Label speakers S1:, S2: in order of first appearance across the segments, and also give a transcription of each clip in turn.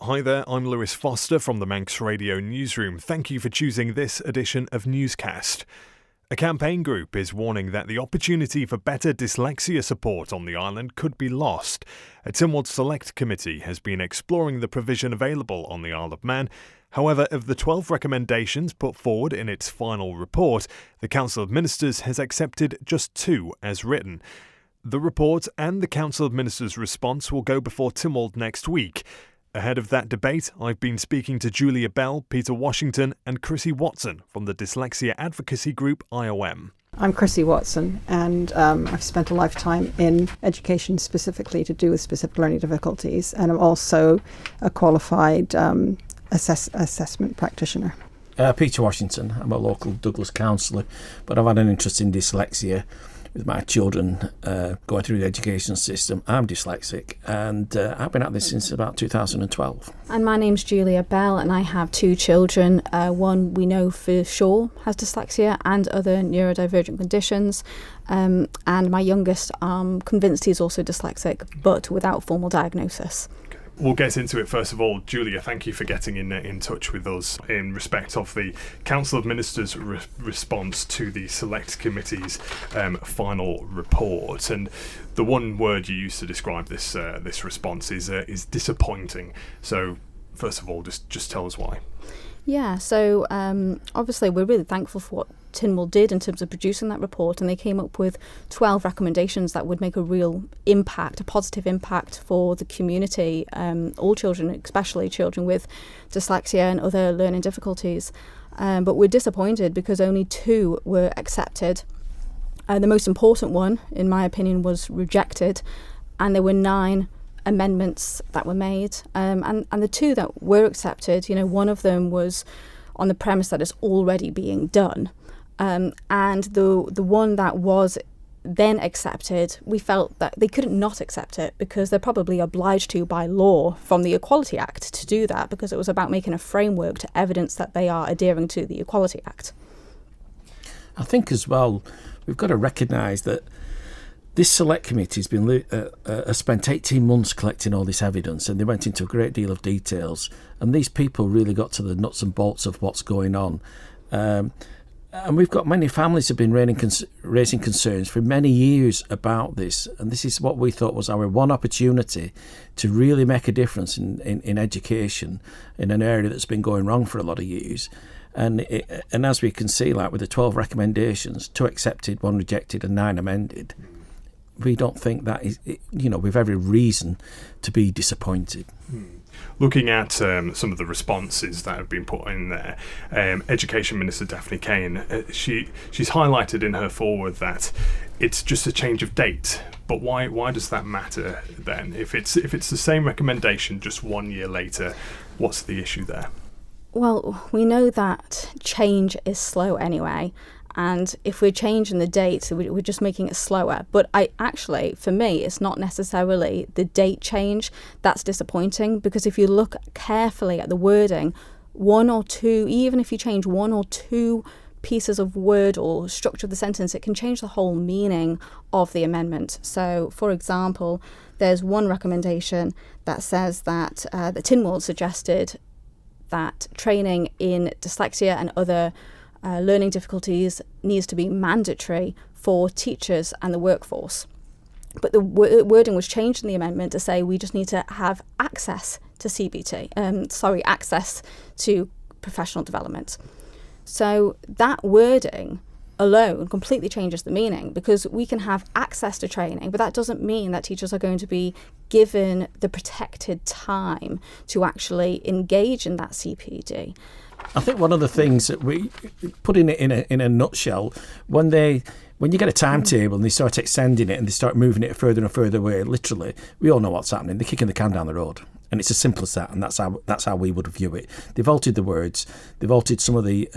S1: Hi there, I'm Lewis Foster from the Manx Radio Newsroom. Thank you for choosing this edition of Newscast. A campaign group is warning that the opportunity for better dyslexia support on the island could be lost. A Tynwald Select Committee has been exploring the provision available on the Isle of Man. However, of the 12 recommendations put forward in its final report, the Council of Ministers has accepted just 2 as written. The report and the Council of Ministers' response will go before Tynwald next week. Ahead of that debate, I've been speaking to Julia Bell, Peter Washington and Chrissie Watson from the Dyslexia Advocacy Group IOM.
S2: I'm Chrissie Watson, and I've spent a lifetime in education specifically to do with specific learning difficulties, and I'm also a qualified assessment practitioner.
S3: Peter Washington. I'm a local Douglas counsellor, but I've had an interest in dyslexia with my children going through the education system. I'm dyslexic, and I've been at this since about 2012.
S4: And my name's Julia Bell, and I have 2 children. One we know for sure has dyslexia and other neurodivergent conditions. And my youngest, I'm convinced he's also dyslexic, but without formal diagnosis.
S1: We'll get into it. First of all, Julia, thank you for getting in touch with us in respect of the Council of Ministers' response to the Select Committee's final report. And the one word you used to describe this response is disappointing. So, first of all, just tell us why.
S4: Yeah, so obviously we're really thankful for what Tynwald did in terms of producing that report, and they came up with 12 recommendations that would make a real impact, a positive impact for the community, all children, especially children with dyslexia and other learning difficulties. But we're disappointed because only 2 were accepted. The most important one, in my opinion, was rejected, and there were 9 amendments that were made, and the 2 that were accepted, one of them was on the premise that it's already being done, and the one that was then accepted, we felt that they couldn't not accept it because they're probably obliged to by law from the Equality Act to do that, because it was about making a framework to evidence that they are adhering to the Equality Act.
S3: I think as well we've got to recognise that this Select Committee has been spent 18 months collecting all this evidence, and they went into a great deal of details, and these people really got to the nuts and bolts of what's going on. And we've got many families have been raising concerns for many years about this, and this is what we thought was our one opportunity to really make a difference in education in an area that's been going wrong for a lot of years. And as we can see, like with the 12 recommendations, 2 accepted, 1 rejected and 9 amended, we don't think that is, we've every reason to be disappointed.
S1: Looking at some of the responses that have been put in there, Education Minister Daphne Kane, she's highlighted in her forward that it's just a change of date. But why does that matter then? If it's the same recommendation just 1 year later, what's the issue there?
S4: Well, we know that change is slow anyway. And if we're changing the date, we're just making it slower. But for me, it's not necessarily the date change that's disappointing, because if you look carefully at the wording, 1 or 2, even if you change 1 or 2 pieces of word or structure of the sentence, it can change the whole meaning of the amendment. So, for example, there's one recommendation that says that the Tynwald suggested that training in dyslexia and other learning difficulties needs to be mandatory for teachers and the workforce. But the wording was changed in the amendment to say we just need to have access to access to professional development. So that wording alone completely changes the meaning, because we can have access to training, but that doesn't mean that teachers are going to be given the protected time to actually engage in that CPD.
S3: I think one of the things that we put in it in a nutshell, when you get a timetable and they start extending it and they start moving it further and further away, literally, we all know what's happening. They're kicking the can down the road, and it's as simple as that. And that's how we would view it. They've altered the words. They've altered some of the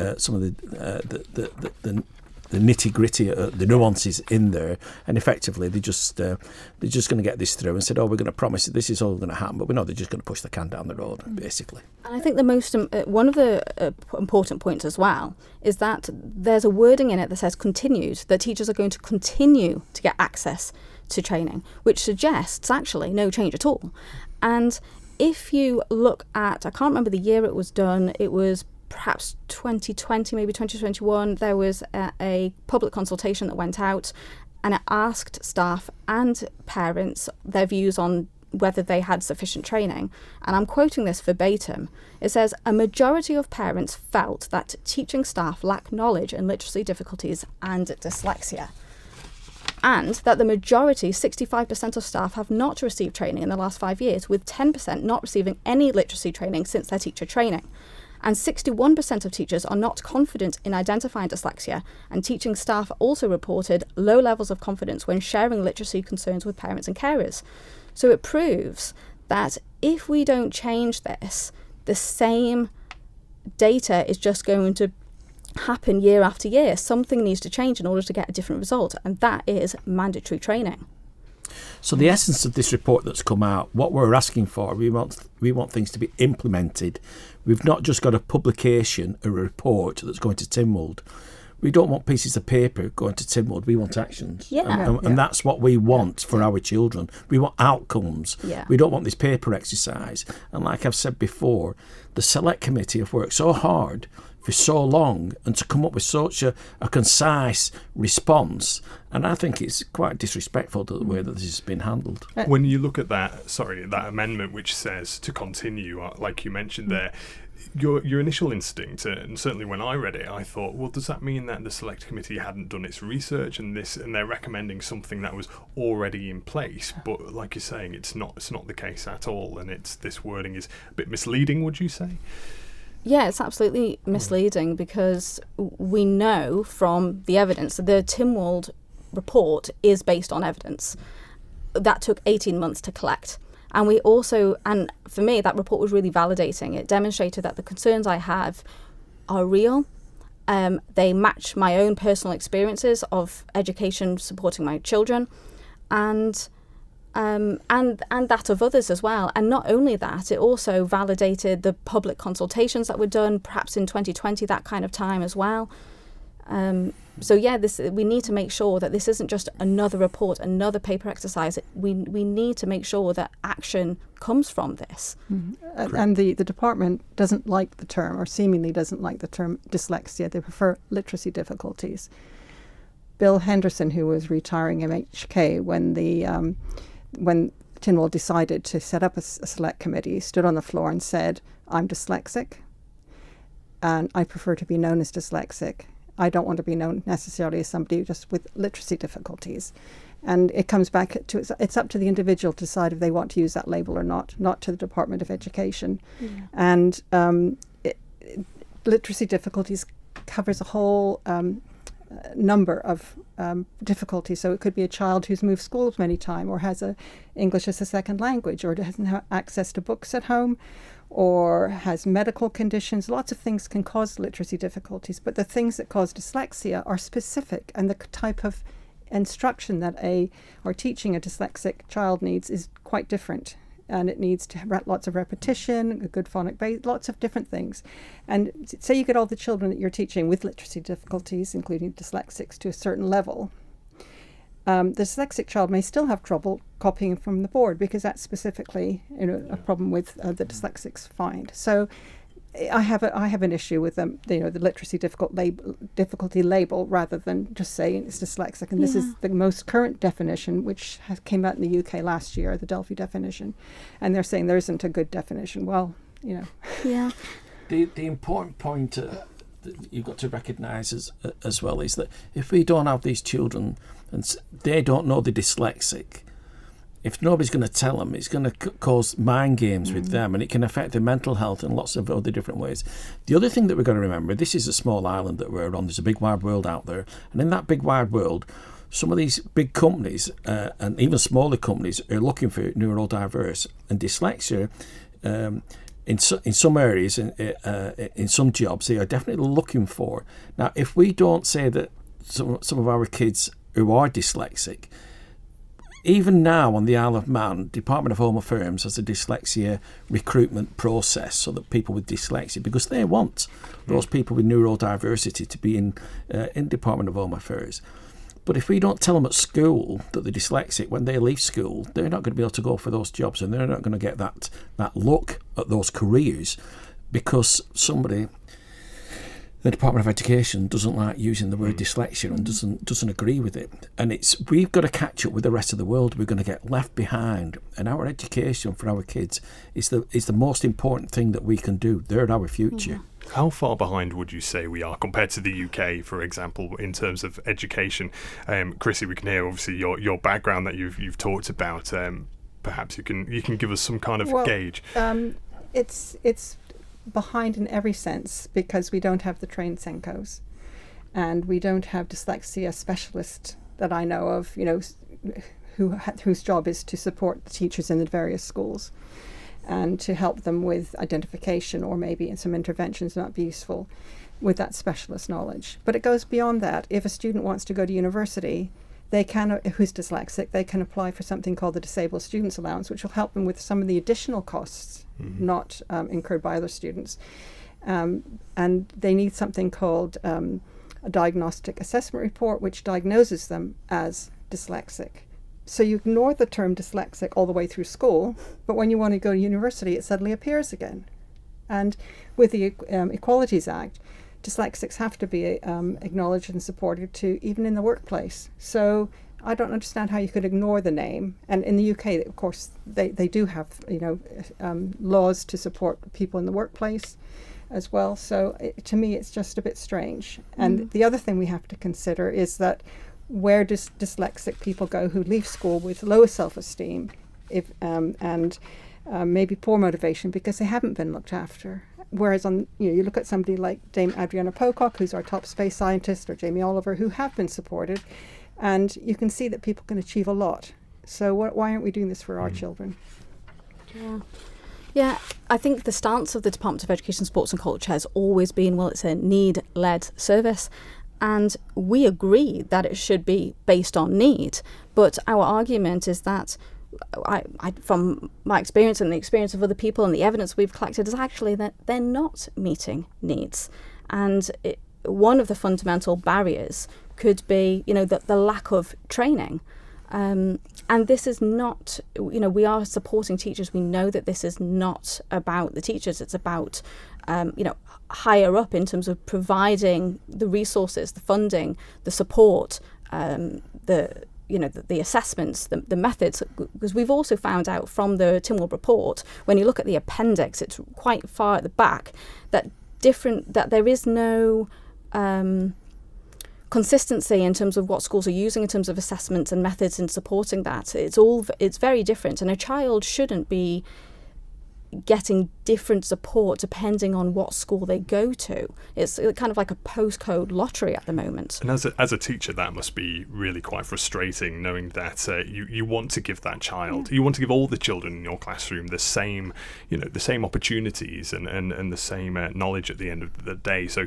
S3: nitty gritty, the nuances in there, and effectively they're just going to get this through and said, "Oh, we're going to promise that this is all going to happen," but we know they're just going to push the can down the road, basically.
S4: And I think one of the important points as well is that there's a wording in it that says continued, that teachers are going to continue to get access to training, which suggests actually no change at all. And if you look at, I can't remember the year it was done, it was perhaps 2020, maybe 2021, there was a public consultation that went out, and it asked staff and parents their views on whether they had sufficient training. And I'm quoting this verbatim. It says, a majority of parents felt that teaching staff lack knowledge in literacy difficulties and dyslexia. And that the majority, 65% of staff, have not received training in the last 5 years, with 10% not receiving any literacy training since their teacher training. And 61% of teachers are not confident in identifying dyslexia, and teaching staff also reported low levels of confidence when sharing literacy concerns with parents and carers. So it proves that if we don't change this, the same data is just going to happen year after year. Something needs to change in order to get a different result, and that is mandatory training.
S3: So the essence of this report that's come out, what we're asking for, we want things to be implemented. We've not just got a publication, a report that's going to Tynwald. We don't want pieces of paper going to Tynwald. We want actions. And that's what we want for our children. We want outcomes.
S4: Yeah.
S3: We don't want this paper exercise. And like I've said before, the Select Committee have worked so hard for so long and to come up with such a concise response. And I think it's quite disrespectful to the way that this has been handled.
S1: When you look at that amendment which says to continue, like you mentioned there, your initial instinct, and certainly when I read it, I thought, well, does that mean that the Select Committee hadn't done its research and they're recommending something that was already in place? But like you're saying, it's not the case at all, and this wording is a bit misleading, would you say?
S4: Yeah, it's absolutely misleading, because we know from the evidence that the Tynwald report is based on evidence. That took 18 months to collect. And we also, and for me, that report was really validating. It demonstrated that the concerns I have are real. They match my own personal experiences of education supporting my children, and that of others as well. And not only that, it also validated the public consultations that were done, perhaps in 2020, that kind of time as well. So yeah, we need to make sure that this isn't just another report, another paper exercise. We need to make sure that action comes from this.
S2: Mm-hmm. And the department doesn't like the term, or seemingly doesn't like the term dyslexia. They prefer literacy difficulties. Bill Henderson, who was retiring MHK when Tynwald decided to set up a select committee, stood on the floor and said, "I'm dyslexic, and I prefer to be known as dyslexic. I don't want to be known necessarily as somebody just with literacy difficulties." And it comes back to, it's up to the individual to decide if they want to use that label or not to the Department of Education. Yeah. And literacy difficulties covers a whole number of difficulties. So it could be a child who's moved schools many times, or has English as a second language, or doesn't have access to books at home, or has medical conditions. Lots of things can cause literacy difficulties, but the things that cause dyslexia are specific, and the type of instruction that or teaching a dyslexic child needs is quite different. And it needs to have lots of repetition, a good phonic base, lots of different things. And say you get all the children that you're teaching with literacy difficulties, including dyslexics, to a certain level. The dyslexic child may still have trouble copying from the board, because that's specifically a problem with the dyslexics find. So I have an issue with the literacy difficulty label, rather than just saying it's dyslexic. And this is the most current definition, which came out in the UK last year, the Delphi definition, and they're saying there isn't a good definition. Well,
S4: Yeah.
S3: The important point that you've got to recognise as well is that if we don't have these children and they don't know they're dyslexic, if nobody's going to tell them, it's going to cause mind games with them, and it can affect their mental health in lots of other different ways. The other thing that we've got to remember, this is a small island that we're on. There's a big wide world out there, and in that big wide world, some of these big companies and even smaller companies are looking for neurodiverse, and dyslexia in some areas, in some jobs, they are definitely looking for. Now, if we don't say that some of our kids who are dyslexic, even now on the Isle of Man, Department of Home Affairs has a dyslexia recruitment process so that people with dyslexia, because they want those people with neurodiversity to be in Department of Home Affairs. But if we don't tell them at school that they're dyslexic, when they leave school, they're not going to be able to go for those jobs, and they're not going to get that look at those careers, because somebody, the Department of Education, doesn't like using the word dyslexia and doesn't agree with it. And we've got to catch up with the rest of the world. We're going to get left behind. And our education for our kids is the most important thing that we can do. They're our future.
S1: How far behind would you say we are compared to the UK, for example, in terms of education? Chrissie, we can hear obviously your background that you've talked about. Perhaps you can give us some kind of gauge.
S2: It's behind in every sense, because we don't have the trained Senkos, and we don't have dyslexia specialists that I know of, whose job is to support the teachers in the various schools and to help them with identification, or maybe in some interventions might be useful with that specialist knowledge. But it goes beyond that. If a student wants to go to university, who's dyslexic, they can apply for something called the Disabled Students Allowance, which will help them with some of the additional costs not incurred by other students. And they need something called a diagnostic assessment report, which diagnoses them as dyslexic. So you ignore the term dyslexic all the way through school, but when you want to go to university, it suddenly appears again. And with the Equalities Act, dyslexics have to be acknowledged and supported too, even in the workplace. So I don't understand how you could ignore the name. And in the UK, of course, they do have laws to support people in the workplace as well. So to me, it's just a bit strange. And the other thing we have to consider is that where does dyslexic people go who leave school with lower self-esteem and maybe poor motivation because they haven't been looked after? Whereas you look at somebody like Dame Adriana Pocock, who's our top space scientist, or Jamie Oliver, who have been supported, and you can see that people can achieve a lot. So why aren't we doing this for our children?
S4: Yeah, I think the stance of the Department of Education, Sports and Culture has always been, well, it's a need-led service, and we agree that it should be based on need. But our argument is that I, from my experience and the experience of other people and the evidence we've collected, is actually that they're not meeting needs. And one of the fundamental barriers could be, the lack of training. And this is not, we are supporting teachers. We know that this is not about the teachers. It's about, higher up in terms of providing the resources, the funding, the support, the assessments, the methods, because we've also found out from the Tynwald report, when you look at the appendix, it's quite far at the back, that there is no consistency in terms of what schools are using in terms of assessments and methods in supporting that. It's very different, and a child shouldn't be getting different support depending on what school they go to. It's kind of like a postcode lottery at the moment.
S1: And as a teacher, that must be really quite frustrating, knowing that you want to give that child, you want to give all the children in your classroom the same, the same opportunities and the same knowledge at the end of the day. So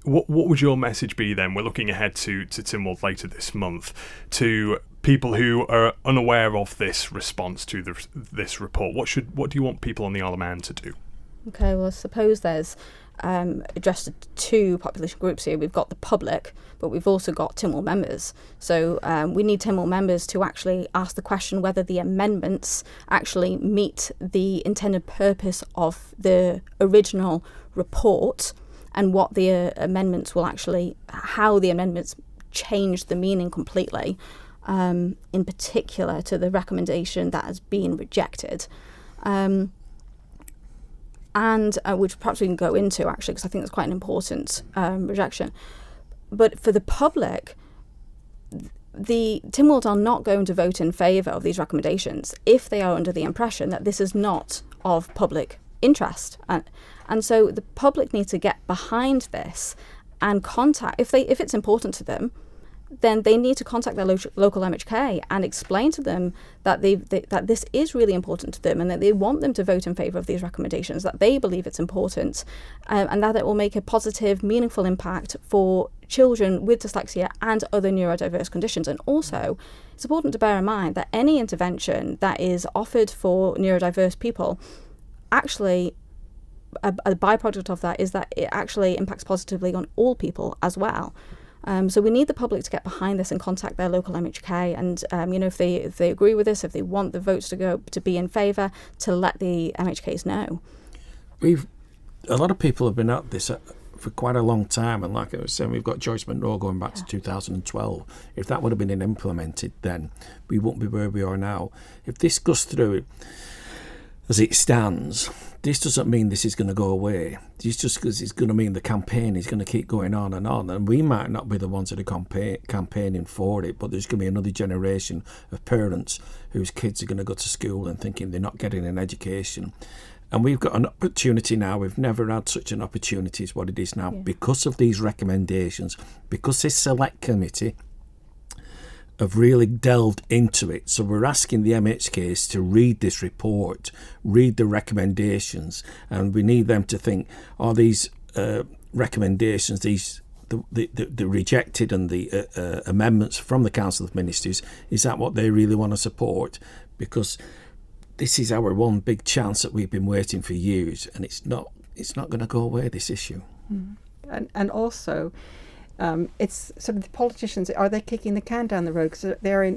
S1: what would your message be then? We're looking ahead to Tynwald later this month, to people who are unaware of this response to this report. What do you want people on the Isle of Man to do?
S4: Okay, well, I suppose there's addressed two population groups here. We've got the public, but we've also got Tynwald members. So we need Tynwald members to actually ask the question whether the amendments actually meet the intended purpose of the original report, and what the amendments will actually, how the amendments change the meaning completely. In particular to the recommendation that has been rejected, and which perhaps we can go into actually, because I think that's quite an important rejection. But for the public, the Tynwald are not going to vote in favour of these recommendations if they are under the impression that this is not of public interest, and so the public need to get behind this and contact, if it's important to them, then they need to contact their local MHK and explain to them that that this is really important to them, and that they want them to vote in favour of these recommendations, that they believe it's important, and that it will make a positive, meaningful impact for children with dyslexia and other neurodiverse conditions. And also, it's important to bear in mind that any intervention that is offered for neurodiverse people, actually, a byproduct of that is that it actually impacts positively on all people as well. So we need the public to get behind this and contact their local MHK, and if they agree with this, if they want the votes to be in favour, to let the MHKs know.
S3: A lot of people have been at this for quite a long time, and like I was saying, we've got Joyce Monroe going back to 2012. If that would have been implemented then, we wouldn't be where we are now. If this goes through as it stands, this doesn't mean this is going to go away. It's just because it's going to mean the campaign is going to keep going on, and we might not be the ones that are campaigning for it, but there's going to be another generation of parents whose kids are going to go to school and thinking they're not getting an education. And we've got an opportunity now. We've never had such an opportunity as what it is now, because of these recommendations, because this select committee have really delved into it. So we're asking the MHKs to read this report, read the recommendations, and we need them to think, are these recommendations, the rejected and the amendments from the Council of Ministers, is that what they really want to support? Because this is our one big chance that we've been waiting for years, and it's not going to go away, this issue.
S2: And also, it's sort of the politicians, are they kicking the can down the road? Because they're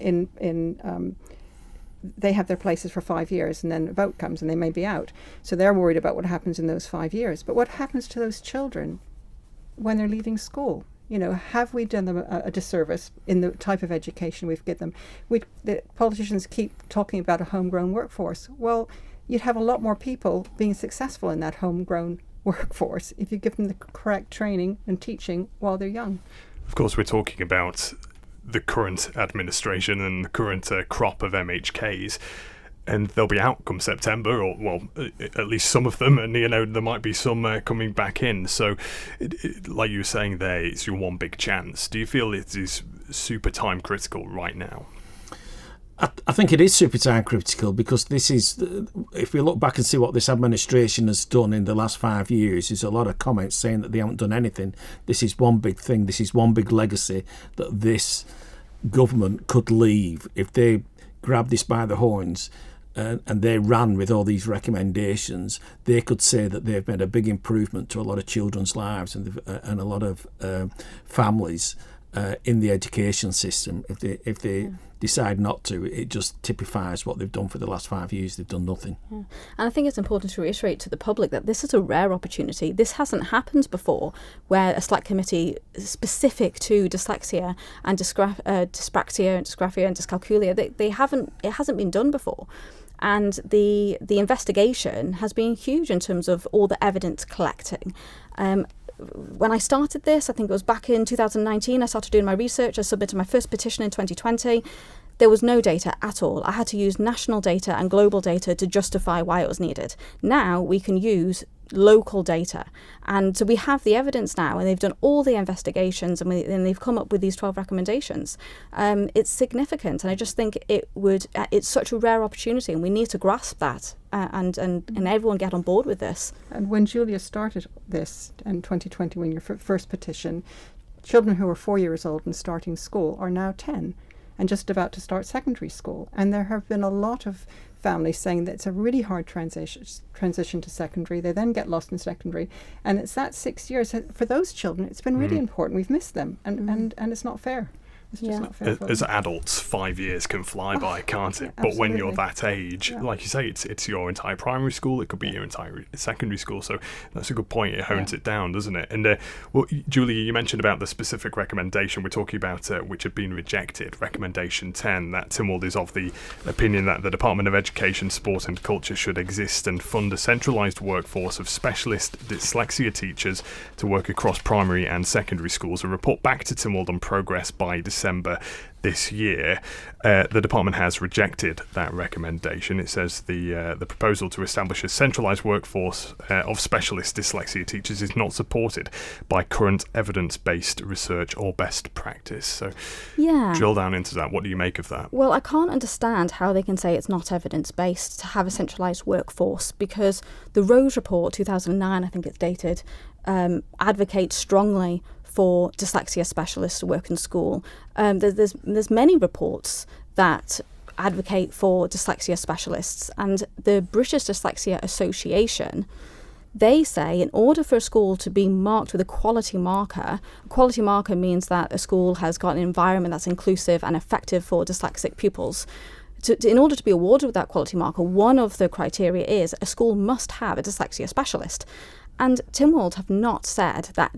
S2: they have their places for 5 years, and then a vote comes and they may be out. So they're worried about what happens in those 5 years. But what happens to those children when they're leaving school? Have we done them a disservice in the type of education we've given them? The politicians keep talking about a homegrown workforce. Well, you'd have a lot more people being successful in that homegrown workforce if you give them the correct training and teaching while they're young.
S1: Of course, we're talking about the current administration and the current crop of MHKs. And they'll be out come September, or at least some of them, and there might be some coming back in. So, like you were saying there, it's your one big chance. Do you feel it is super time critical right now?
S3: I think it is super time critical, because this is, if we look back and see what this administration has done in the last 5 years, there's a lot of comments saying that they haven't done anything. This is one big thing. This is one big legacy that this government could leave if they grab this by the horns. And they ran with all these recommendations. They could say that they've made a big improvement to a lot of children's lives and a lot of families in the education system. If they decide not to, it just typifies what they've done for the last 5 years. They've done nothing.
S4: And I think it's important to reiterate to the public that this is a rare opportunity. This hasn't happened before, where a select committee specific to dyslexia and dyspraxia and dysgraphia and dyscalculia, it hasn't been done before. And the investigation has been huge in terms of all the evidence collecting. When I started this, I think it was back in 2019, I started doing my research. I submitted my first petition in 2020. There was no data at all. I had to use national data and global data to justify why it was needed. Now we can use local data. And so we have the evidence now, and they've done all the investigations, and they've come up with these 12 recommendations. It's significant, and I just think it's such a rare opportunity, and we need to grasp that and everyone get on board with this.
S2: And when Julia started this in 2020, when your first petition, children who were 4 years old and starting school are now 10 and just about to start secondary school. And there have been a lot of families saying that it's a really hard transition to secondary. They then get lost in secondary, and it's that 6 years for those children. It's been really important. We've missed them, and it's not fair. It's just not fair.
S1: As adults, 5 years can fly by, can't it? But when you're that age, like you say, it's your entire primary school. It could be your entire secondary school. So that's a good point. It hones it down, doesn't it? And Julia, you mentioned about the specific recommendation we're talking about, which had been rejected. Recommendation 10. That Tynwald is of the opinion that the Department of Education, Sport and Culture should exist and fund a centralised workforce of specialist dyslexia teachers to work across primary and secondary schools. A report back to Tynwald on progress by December this year. The department has rejected that recommendation. It says the proposal to establish a centralised workforce of specialist dyslexia teachers is not supported by current evidence-based research or best practice. So drill down into that. What do you make of that?
S4: Well, I can't understand how they can say it's not evidence-based to have a centralised workforce, because the Rose Report 2009, I think it's dated, advocates strongly for dyslexia specialists to work in school. There's many reports that advocate for dyslexia specialists, and the British Dyslexia Association, they say in order for a school to be marked with a quality marker means that a school has got an environment that's inclusive and effective for dyslexic pupils. In order to be awarded with that quality marker, one of the criteria is a school must have a dyslexia specialist. And Tynwald have not said that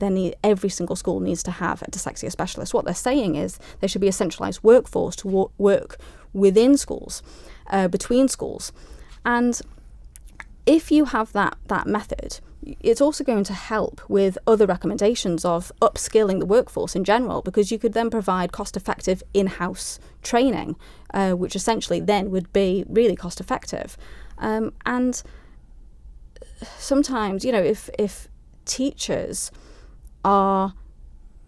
S4: every single school needs to have a dyslexia specialist. What they're saying is there should be a centralised workforce to work within schools, between schools. And if you have that method, it's also going to help with other recommendations of upskilling the workforce in general, because you could then provide cost-effective in-house training, which essentially then would be really cost-effective. And sometimes, if teachers are,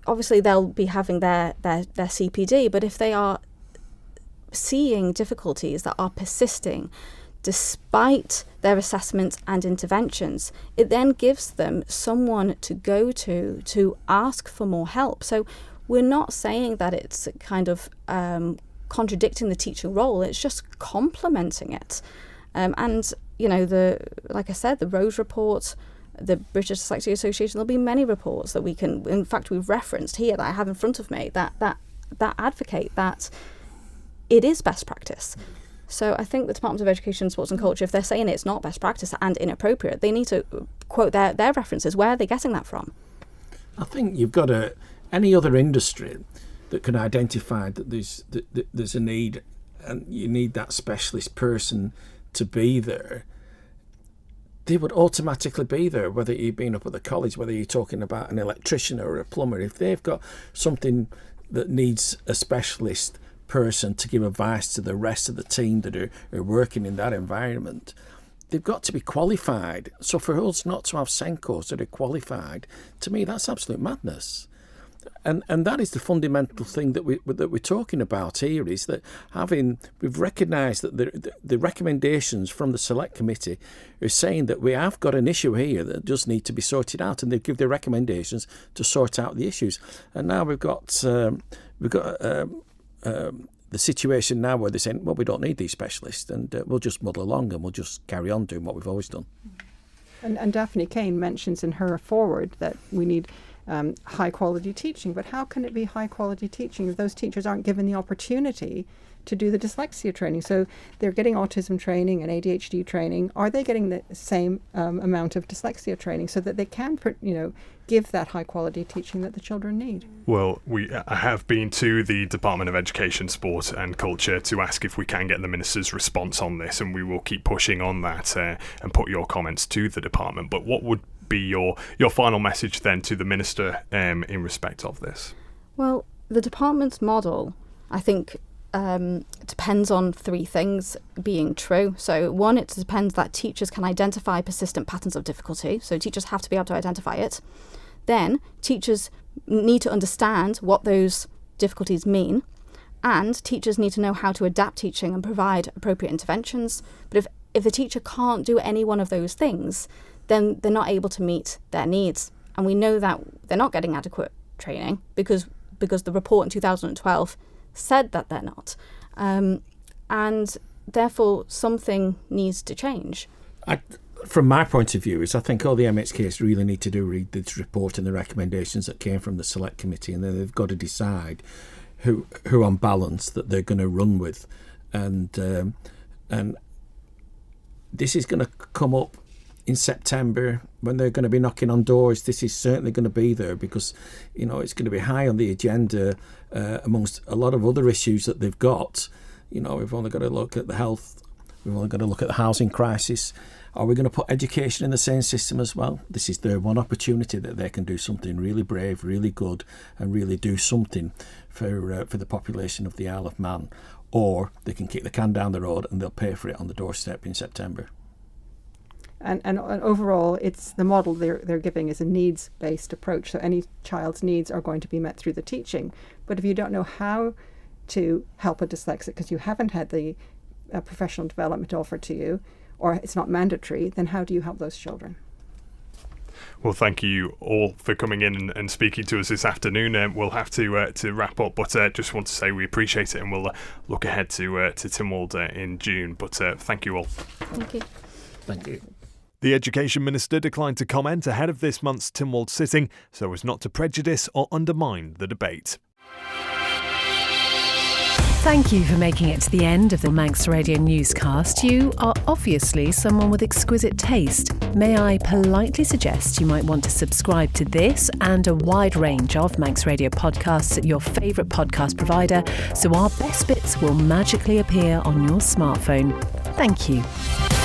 S4: obviously they'll be having their CPD, but if they are seeing difficulties that are persisting despite their assessments and interventions, it then gives them someone to go to ask for more help. So we're not saying that it's kind of contradicting the teaching role, it's just complementing it. And like I said, the Rose Report, the British Dyslexia Association, there'll be many reports that we can, in fact, we've referenced here that I have in front of me that advocate that it is best practice. So I think the Department of Education, Sports and Culture, if they're saying it's not best practice and inappropriate, they need to quote their references. Where are they getting that from?
S3: I think you've got any other industry that can identify that there's a need, and you need that specialist person to be there. They would automatically be there, whether you've been up at the college, whether you're talking about an electrician or a plumber. If they've got something that needs a specialist person to give advice to the rest of the team that are working in that environment, they've got to be qualified. So for us not to have Senkos that are qualified, to me that's absolute madness. And that is the fundamental thing that we're talking about here, is that we've recognised that the recommendations from the Select Committee are saying that we have got an issue here that does need to be sorted out, and they give their recommendations to sort out the issues. And now we've got the situation now where they're saying, well, we don't need these specialists, and we'll just muddle along and we'll just carry on doing what we've always done.
S2: And Daphne Kane mentions in her foreword that we need high quality teaching, but how can it be high quality teaching if those teachers aren't given the opportunity to do the dyslexia training? So they're getting autism training and ADHD training. Are they getting the same amount of dyslexia training so that they can, give that high quality teaching that the children need?
S1: Well, I have been to the Department of Education, Sport and Culture to ask if we can get the Minister's response on this, and we will keep pushing on that and put your comments to the department. But what would be your final message then to the Minister in respect of this?
S4: Well, the department's model, I think, depends on three things being true. So one, it depends that teachers can identify persistent patterns of difficulty. So teachers have to be able to identify it. Then teachers need to understand what those difficulties mean, and teachers need to know how to adapt teaching and provide appropriate interventions. But if the teacher can't do any one of those things, then they're not able to meet their needs. And we know that they're not getting adequate training because the report in 2012 said that they're not. And therefore, something needs to change.
S3: From my point of view, I think all the MHKs really need to do read this report and the recommendations that came from the Select Committee, and then they've got to decide who on balance that they're going to run with. And this is going to come up in September when they're going to be knocking on doors. This is certainly going to be there because, it's going to be high on the agenda amongst a lot of other issues that they've got. We've only got to look at the health. We've only got to look at the housing crisis. Are we going to put education in the same system as well? This is their one opportunity that they can do something really brave, really good, and really do something for the population of the Isle of Man. Or they can kick the can down the road and they'll pay for it on the doorstep in September.
S2: And overall, it's the model they're giving is a needs-based approach. So any child's needs are going to be met through the teaching. But if you don't know how to help a dyslexic because you haven't had the professional development offered to you, or it's not mandatory, then how do you help those children?
S1: Well, thank you all for coming in and speaking to us this afternoon. We'll have to wrap up, but just want to say we appreciate it, and we'll look ahead to Tynwald in June. But thank you all.
S4: Thank you.
S3: Thank you.
S1: The Education Minister declined to comment ahead of this month's Tynwald sitting so as not to prejudice or undermine the debate.
S5: Thank you for making it to the end of the Manx Radio Newscast. You are obviously someone with exquisite taste. May I politely suggest you might want to subscribe to this and a wide range of Manx Radio podcasts at your favourite podcast provider so our best bits will magically appear on your smartphone. Thank you.